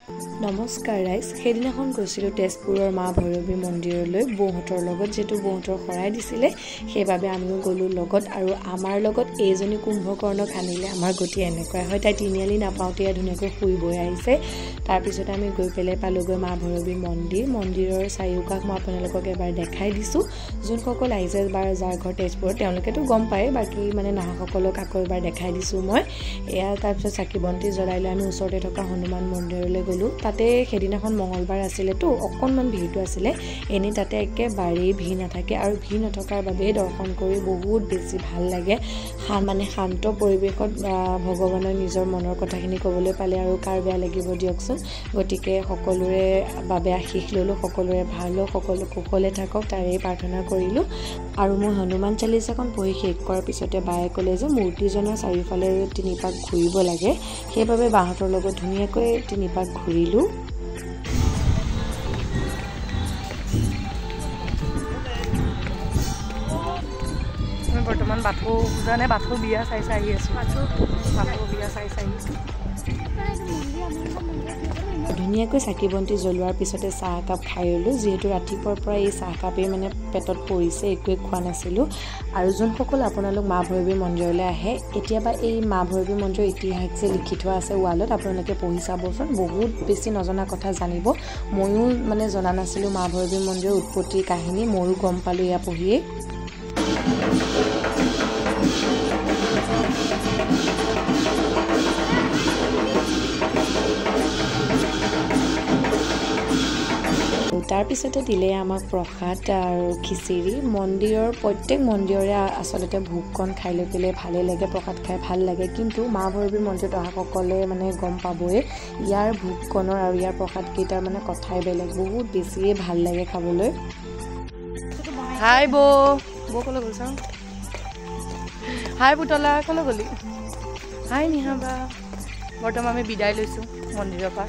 নমস্কাৰ ৰাইজ, সেইদিনাখন গৈছিলোঁ তেজপুৰৰ মা ভৈৰৱী মন্দিৰলৈ বৌহঁতৰ লগত, যিহেতু বৌহঁতৰ শৰাই দিছিলে সেইবাবে আমিও গ'লোঁ লগত। আৰু আমাৰ লগত এইজনী কুম্ভকৰ্ণক আনিলে আমাৰ গতি এনেকুৱাই হয়, তাই তিনিআলি নাপাওঁতে ধুনীয়াকৈ শুই বৈ আহিছে। তাৰপিছত আমি গৈ পেলাই পালোগৈ মা ভৈৰৱী মন্দিৰৰ চাৰিওকাষ মই আপোনালোকক এবাৰ দেখাই দিছোঁ। যোনসকল আহিছে যাৰ ঘৰ তেজপুৰত তেওঁলোকেতো গম পায়, বাকী মানে নহাসকলক আকৌ এবাৰ দেখাই দিছোঁ মই এয়া। তাৰপিছত চাকি বন্তি জ্বলাই লৈ আমি ওচৰতে থকা হনুমান মন্দিৰলৈ গ'লোঁ। তাতে সেইদিনাখন মঙলবাৰ আছিলেতো অকণমান ভিৰটো আছিলে, এনেই তাতে একেবাৰেই ভিৰ নাথাকে আৰু ভিৰ নথকাৰ বাবেই দৰ্শন কৰি বহুত বেছি ভাল লাগে। শান্ত পৰিৱেশত ভগৱানৰ নিজৰ মনৰ কথাখিনি ক'বলৈ পালে আৰু কাৰ বেয়া লাগিব দিয়কচোন। গতিকে সকলোৰে বাবে আশীষ ল'লোঁ, সকলোৰে ভাল হওক, সকলো কুশলে থাকক তাৰেই প্ৰাৰ্থনা কৰিলোঁ। আৰু মই হনুমান চালিচাখন পঢ়ি শেষ কৰাৰ পিছতে বায়ে ক'লে যে মূৰ্তিজনৰ চাৰিওফালে 3 পাক ঘূৰিব লাগে, সেইবাবে বাহঁতৰ লগত ধুনীয়াকৈ 3 পাক ঘূৰিলোঁ। আমি বৰ্তমান বাথৌ বিয়া চাই আহি আছোঁ। বাথৌ বিয়া চাই ধুনীয়াকৈ চাকি বন্তি জ্বলোৱাৰ পিছতে চাহ একাপ খাই ল'লোঁ, যিহেতু ৰাতিপুৱাৰ পৰা এই চাহকাপেই মানে পেটত পৰিছে, একোৱে খোৱা নাছিলোঁ। আৰু যোনসকল আপোনালোক মা ভৈৰৱী মন্দিৰলৈ আহে, কেতিয়াবা এই মা ভৈৰৱী মন্দিৰৰ ইতিহাস যে লিখি থোৱা আছে ৱালত, আপোনালোকে পঢ়ি চাবচোন, বহুত বেছি নজনা কথা জানিব। ময়ো মানে জনা নাছিলোঁ মা ভৈৰৱী মন্দিৰৰ উৎপত্তিৰ কাহিনী, ময়ো গম পালোঁ এয়া পঢ়িয়েই। তাৰপিছতে দিলে আমাক প্ৰসাদ আৰু খিচিৰি। প্ৰত্যেক মন্দিৰৰে আচলতে ভোগকণ খাই লৈ পেলাই ভালেই লাগে, প্ৰসাদ খাই ভাল লাগে, কিন্তু মা ভৈৰৱী মন্দিৰত অহাসকলে মানে গম পাবই ইয়াৰ ভোগকণৰ আৰু ইয়াৰ প্ৰসাদকেইটাৰ মানে কথাই বেলেগ, বহুত বেছিয়ে ভাল লাগে খাবলৈ। হাই বৌ ক'লৈ গ'ল চাওঁ, হাই পুতলা ক'লৈ গ'লি, হাই নিহাবা। বৰ্তমান আমি বিদায় লৈছোঁ মন্দিৰৰ পৰা,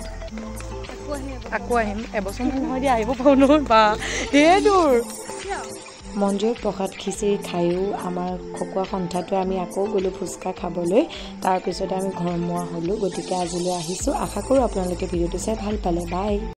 আকৌ আহিম এবছৰ সময় দি আহিব পাৰোঁ নহয় বা সেই দূৰ। মন্দিৰত প্ৰসাদ খিচিৰি খায়ো আমাৰ খকুৱা সন্থাটোৱে আমি আকৌ গ'লোঁ ফুচকা খাবলৈ। তাৰপিছতে আমি ঘৰমুৱা হ'লোঁ। গতিকে আজিলৈ আহিছোঁ, আশা কৰোঁ আপোনালোকে ভিডিঅ'টো চাই ভাল পালে। বাই।